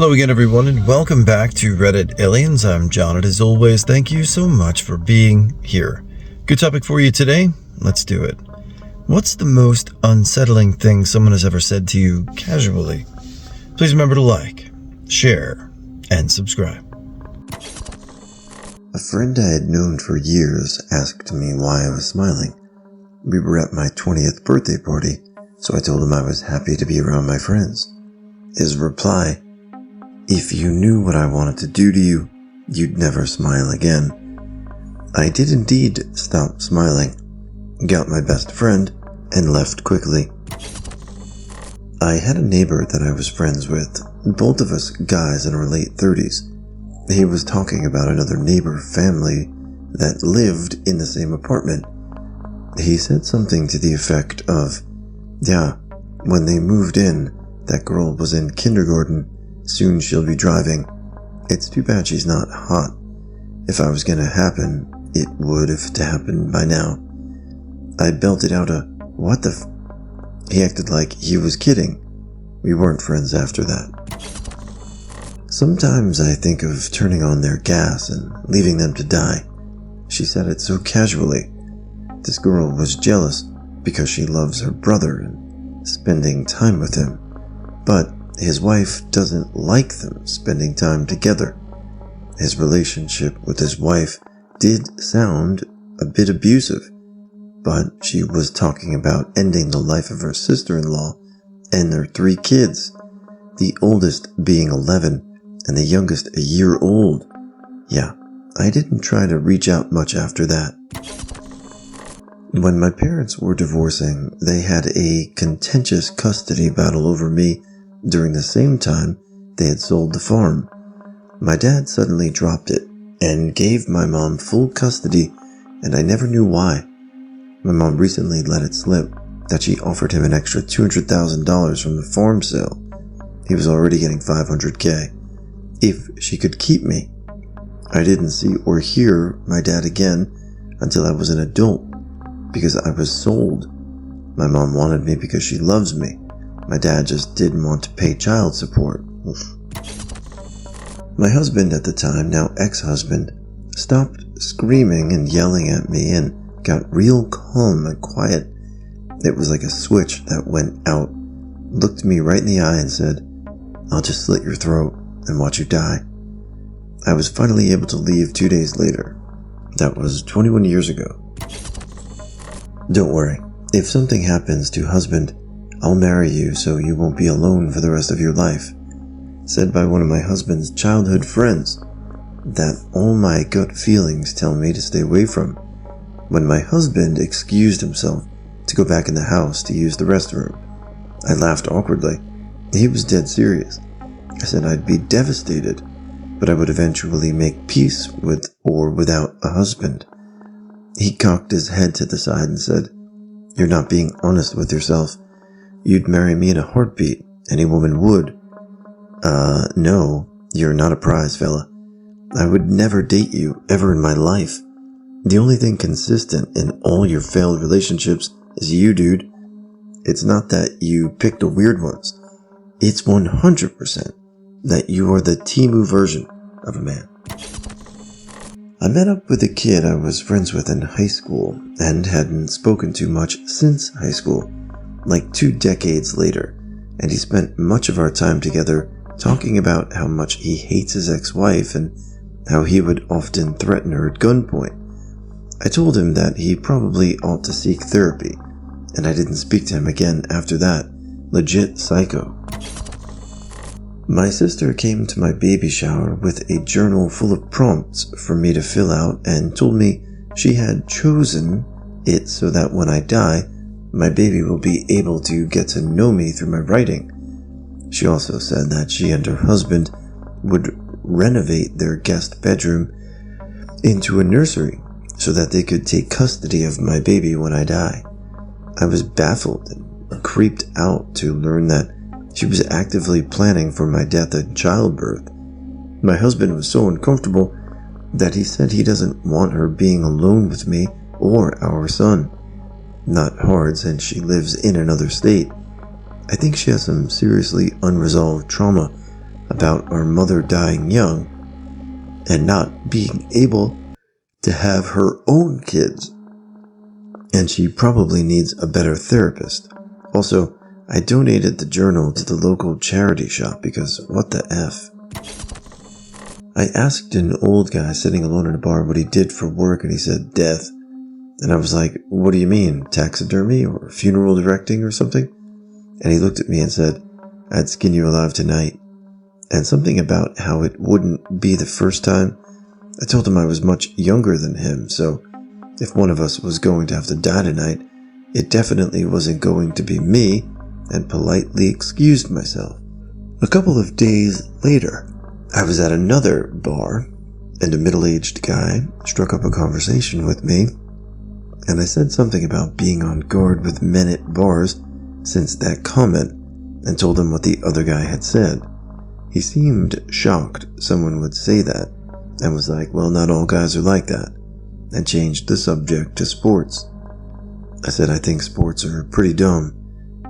Hello again, everyone, and welcome back to Reddit Aliens. I'm John, and as always, thank you so much for being here. Good topic for you today. Let's do it. What's the most unsettling thing someone has ever said to you casually? Please remember to like, share, and subscribe. A friend I had known for years asked me why I was smiling. We were at my 20th birthday party, so I told him I was happy to be around my friends. His reply, "If you knew what I wanted to do to you, you'd never smile again." I did indeed stop smiling, got my best friend, and left quickly. I had a neighbor that I was friends with, both of us guys in our late 30s. He was talking about another neighbor family that lived in the same apartment. He said something to the effect of, "Yeah, when they moved in, that girl was in kindergarten. Soon she'll be driving. It's too bad she's not hot. If I was gonna happen, it would have to happen by now." I belted out a, "What the f-?" He acted like he was kidding. We weren't friends after that. "Sometimes I think of turning on their gas and leaving them to die." She said it so casually. This girl was jealous because she loves her brother and spending time with him. But his wife doesn't like them spending time together. His relationship with his wife did sound a bit abusive, but she was talking about ending the life of her sister-in-law and their 3 kids, the oldest being 11 and the youngest a year old. Yeah, I didn't try to reach out much after that. When my parents were divorcing, they had a contentious custody battle over me. During the same time, they had sold the farm. My dad suddenly dropped it and gave my mom full custody, and I never knew why. My mom recently let it slip that she offered him an extra $200,000 from the farm sale. He was already getting $500K. If she could keep me. I didn't see or hear my dad again until I was an adult, because I was sold. My mom wanted me because she loves me. My dad just didn't want to pay child support. Oof. My husband at the time, now ex-husband, stopped screaming and yelling at me and got real calm and quiet. It was like a switch that went out, looked me right in the eye and said, "I'll just slit your throat and watch you die." I was finally able to leave 2 days later. That was 21 years ago. "Don't worry, if something happens to husband, I'll marry you so you won't be alone for the rest of your life," said by one of my husband's childhood friends that all my gut feelings tell me to stay away from. When my husband excused himself to go back in the house to use the restroom, I laughed awkwardly. He was dead serious. I said I'd be devastated, but I would eventually make peace with or without a husband. He cocked his head to the side and said, "You're not being honest with yourself. You'd marry me in a heartbeat. Any woman would." No, you're not a prize, fella. I would never date you ever in my life. The only thing consistent in all your failed relationships is you, dude. It's not that you picked the weird ones. It's 100% that you are the Timu version of a man. I met up with a kid I was friends with in high school and hadn't spoken to much since high school, like 2 decades later, and he spent much of our time together talking about how much he hates his ex-wife and how he would often threaten her at gunpoint. I told him that he probably ought to seek therapy, and I didn't speak to him again after that. Legit psycho. My sister came to my baby shower with a journal full of prompts for me to fill out and told me she had chosen it so that when I die, my baby will be able to get to know me through my writing. She also said that she and her husband would renovate their guest bedroom into a nursery so that they could take custody of my baby when I die. I was baffled and creeped out to learn that she was actively planning for my death at childbirth. My husband was so uncomfortable that he said he doesn't want her being alone with me or our son. Not hard since she lives in another state. I think she has some seriously unresolved trauma about our mother dying young and not being able to have her own kids. And she probably needs a better therapist. Also, I donated the journal to the local charity shop because what the F? I asked an old guy sitting alone in a bar what he did for work, and he said death. And I was like, what do you mean, taxidermy or funeral directing or something? And he looked at me and said, I'd skin you alive tonight. And something about how it wouldn't be the first time. I told him I was much younger than him, so if one of us was going to have to die tonight, it definitely wasn't going to be me, and politely excused myself. A couple of days later, I was at another bar, and a middle-aged guy struck up a conversation with me, and I said something about being on guard with men at bars since that comment, and told him what the other guy had said. He seemed shocked someone would say that, and was like, well, not all guys are like that, and changed the subject to sports. I said I think sports are pretty dumb,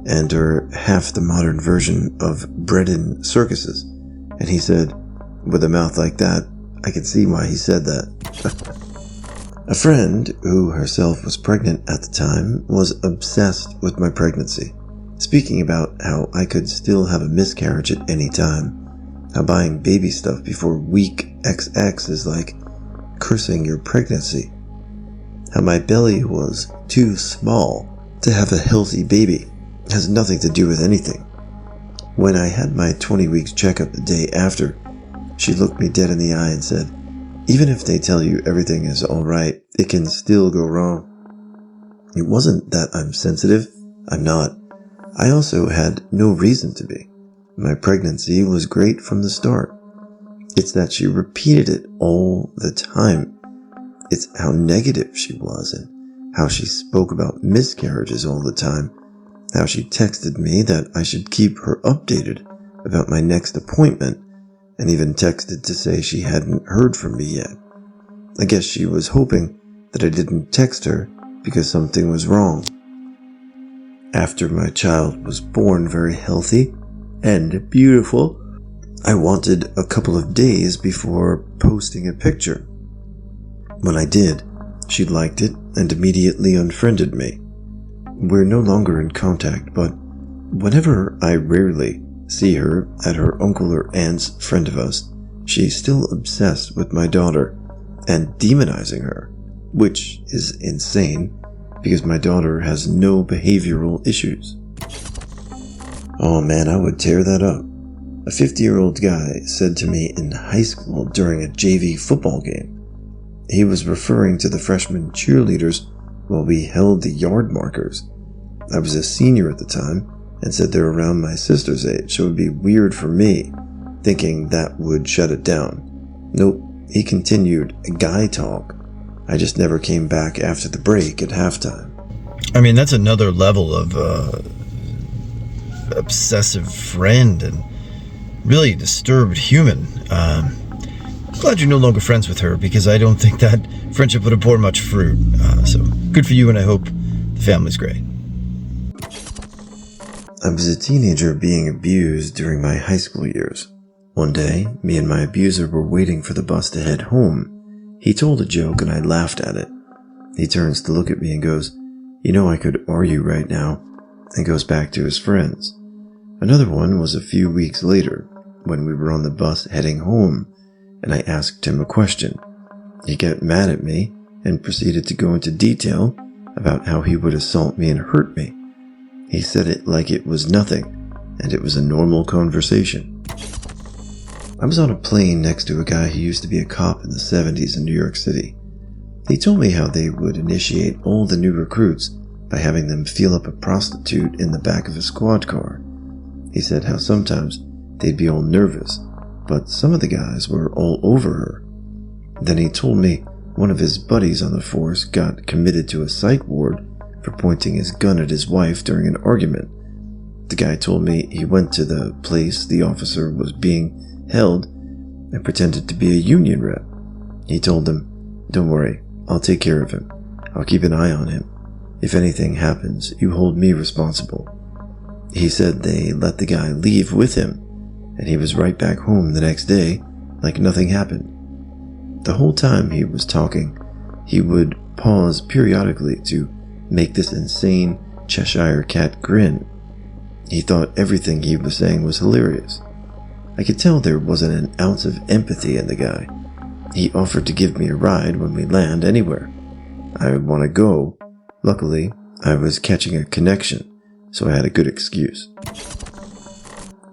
and are half the modern version of bred-in circuses, and he said, with a mouth like that, I could see why he said that. A friend, who herself was pregnant at the time, was obsessed with my pregnancy, speaking about how I could still have a miscarriage at any time, how buying baby stuff before week XX is like cursing your pregnancy, how my belly was too small to have a healthy baby, has nothing to do with anything. When I had my 20 weeks checkup the day after, she looked me dead in the eye and said, even if they tell you everything is alright, it can still go wrong. It wasn't that I'm sensitive. I'm not. I also had no reason to be. My pregnancy was great from the start. It's that she repeated it all the time. It's how negative she was and how she spoke about miscarriages all the time. How she texted me that I should keep her updated about my next appointment, and even texted to say she hadn't heard from me yet. I guess she was hoping that I didn't text her because something was wrong. After my child was born very healthy and beautiful, I wanted a couple of days before posting a picture. When I did, she liked it and immediately unfriended me. We're no longer in contact, but whenever I rarely see her at her uncle or aunt's friend of us, she's still obsessed with my daughter and demonizing her, which is insane because my daughter has no behavioral issues. Oh man, I would tear that up. A 50-year-old guy said to me in high school during a JV football game. He was referring to the freshman cheerleaders while we held the yard markers. I was a senior at the time and said they're around my sister's age, so it would be weird for me, thinking that would shut it down. Nope, he continued guy talk. I just never came back after the break at halftime. I mean, that's another level of obsessive friend and really disturbed human. Glad you're no longer friends with her because I don't think that friendship would have borne much fruit. So good for you, and I hope the family's great. I was a teenager being abused during my high school years. One day, me and my abuser were waiting for the bus to head home. He told a joke and I laughed at it. He turns to look at me and goes, "You know I could argue right now," and goes back to his friends. Another one was a few weeks later, when we were on the bus heading home, and I asked him a question. He got mad at me and proceeded to go into detail about how he would assault me and hurt me. He said it like it was nothing, and it was a normal conversation. I was on a plane next to a guy who used to be a cop in the 70s in New York City. He told me how they would initiate all the new recruits by having them feel up a prostitute in the back of a squad car. He said how sometimes they'd be all nervous, but some of the guys were all over her. Then he told me one of his buddies on the force got committed to a psych ward for pointing his gun at his wife during an argument. The guy told me he went to the place the officer was being held and pretended to be a union rep. He told them, "Don't worry, I'll take care of him. I'll keep an eye on him. If anything happens, you hold me responsible." He said they let the guy leave with him, and he was right back home the next day like nothing happened. The whole time he was talking, he would pause periodically to make this insane Cheshire cat grin. He thought everything he was saying was hilarious. I could tell there wasn't an ounce of empathy in the guy. He offered to give me a ride when we land anywhere. I would want to go. Luckily, I was catching a connection, so I had a good excuse.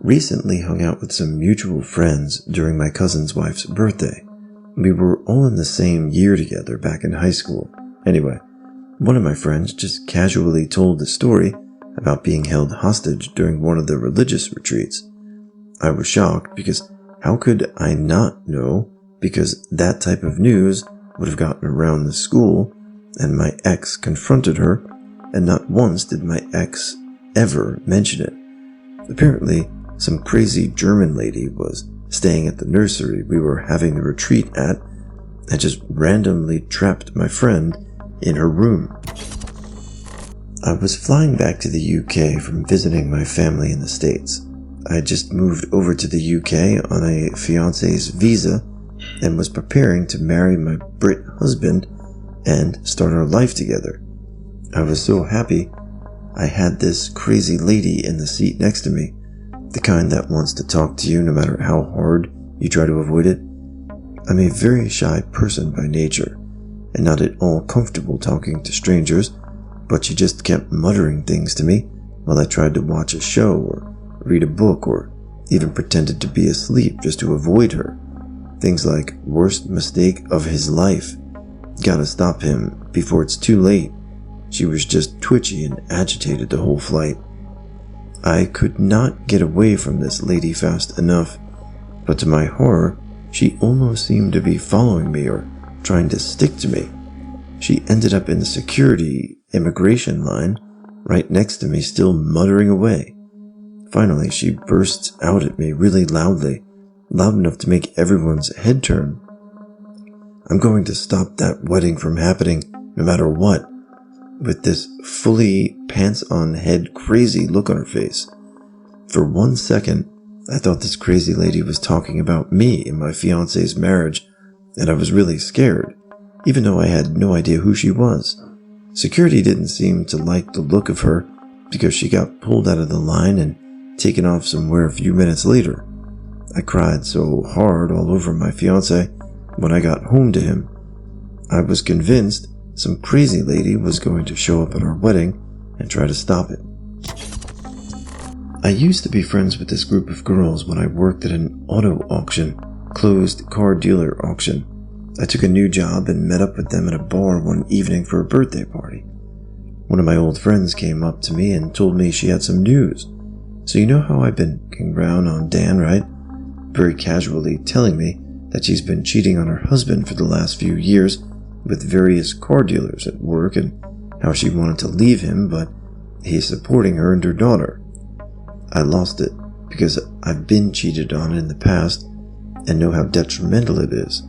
Recently hung out with some mutual friends during my cousin's wife's birthday. We were all in the same year together back in high school. Anyway, one of my friends just casually told the story about being held hostage during one of the religious retreats. I was shocked because how could I not know? Because that type of news would have gotten around the school, and my ex confronted her, and not once did my ex ever mention it. Apparently, some crazy German lady was staying at the nursery we were having the retreat at, and just randomly trapped my friend in her room. I was flying back to the UK from visiting my family in the States. I had just moved over to the UK on a fiancé's visa and was preparing to marry my Brit husband and start our life together. I was so happy. I had this crazy lady in the seat next to me, the kind that wants to talk to you no matter how hard you try to avoid it. I'm a very shy person by nature, and not at all comfortable talking to strangers, but she just kept muttering things to me while I tried to watch a show or read a book or even pretended to be asleep just to avoid her. Things like, worst mistake of his life. Gotta stop him before it's too late. She was just twitchy and agitated the whole flight. I could not get away from this lady fast enough, but to my horror, she almost seemed to be following me or trying to stick to me. She ended up in the security immigration line right next to me, still muttering away. Finally, she bursts out at me really loudly, loud enough to make everyone's head turn. I'm going to stop that wedding from happening no matter what, with this fully pants-on-head crazy look on her face. For 1 second, I thought this crazy lady was talking about me and my fiancé's marriage, and I was really scared, even though I had no idea who she was. Security didn't seem to like the look of her because she got pulled out of the line and taken off somewhere a few minutes later. I cried so hard all over my fiancé when I got home to him. I was convinced some crazy lady was going to show up at our wedding and try to stop it. I used to be friends with this group of girls when I worked at an auto auction, closed car dealer auction. I took a new job and met up with them at a bar one evening for a birthday party. One of my old friends came up to me and told me she had some news. So you know how I've been looking around on Dan, right? Very casually telling me that she's been cheating on her husband for the last few years with various car dealers at work, and how she wanted to leave him, but he's supporting her and her daughter. I lost it because I've been cheated on in the past and know how detrimental it is.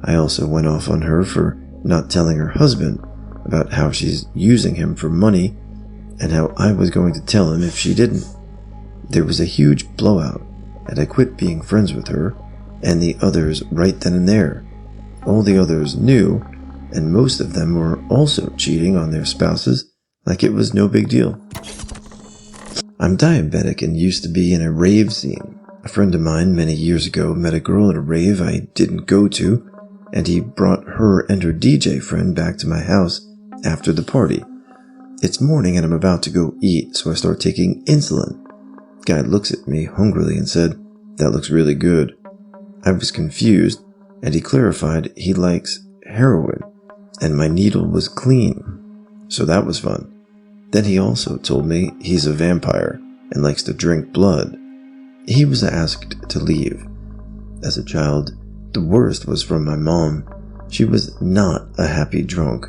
I also went off on her for not telling her husband about how she's using him for money and how I was going to tell him if she didn't. There was a huge blowout, and I quit being friends with her and the others right then and there. All the others knew, and most of them were also cheating on their spouses like it was no big deal. I'm diabetic and used to be in a rave scene. A friend of mine many years ago met a girl at a rave I didn't go to, and he brought her and her DJ friend back to my house after the party. It's morning and I'm about to go eat, so I start taking insulin. The guy looks at me hungrily and said, "That looks really good." I was confused, and he clarified he likes heroin, and my needle was clean. So that was fun. Then he also told me he's a vampire and likes to drink blood. He was asked to leave. As a child, the worst was from my mom. She was not a happy drunk,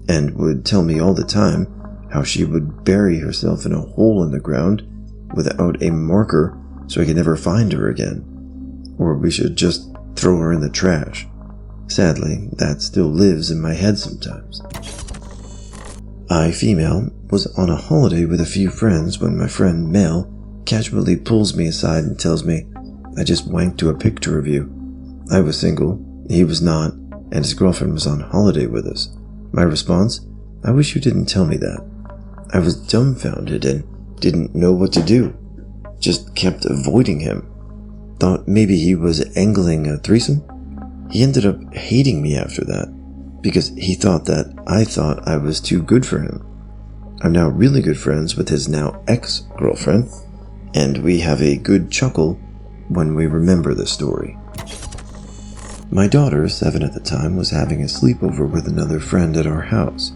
and would tell me all the time how she would bury herself in a hole in the ground without a marker so I could never find her again, or we should just throw her in the trash. Sadly, that still lives in my head sometimes. I, female, was on a holiday with a few friends when my friend, male, casually pulls me aside and tells me, I just wanked to a picture of you. I was single, he was not, and his girlfriend was on holiday with us. My response? I wish you didn't tell me that. I was dumbfounded and didn't know what to do. Just kept avoiding him. Thought maybe he was angling a threesome. He ended up hating me after that, because he thought that I thought I was too good for him. I'm now really good friends with his now ex-girlfriend, and we have a good chuckle when we remember the story. My daughter, 7 at the time, was having a sleepover with another friend at our house.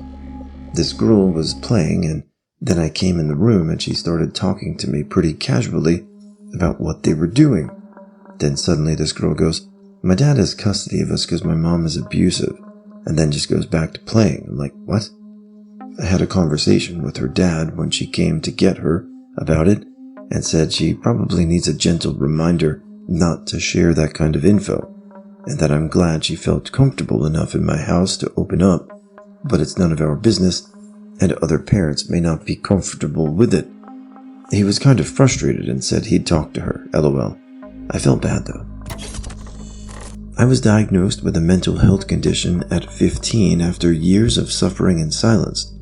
This girl was playing, and then I came in the room and she started talking to me pretty casually about what they were doing. Then suddenly this girl goes, "My dad has custody of us because my mom is abusive," and then just goes back to playing. I'm like, what? I had a conversation with her dad when she came to get her about it and said she probably needs a gentle reminder not to share that kind of info, and that I'm glad she felt comfortable enough in my house to open up, but it's none of our business, and other parents may not be comfortable with it. He was kind of frustrated and said he'd talk to her, lol. I felt bad though. I was diagnosed with a mental health condition at 15 after years of suffering in silence,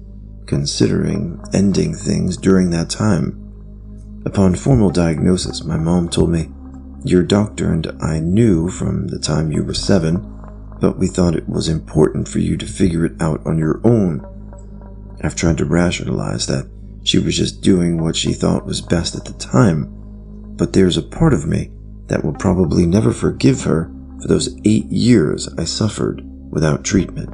considering ending things during that time. Upon formal diagnosis, my mom told me, "Your doctor and I knew from the time you were 7, but we thought it was important for you to figure it out on your own." I've tried to rationalize that she was just doing what she thought was best at the time, but there's a part of me that will probably never forgive her for those 8 years I suffered without treatment.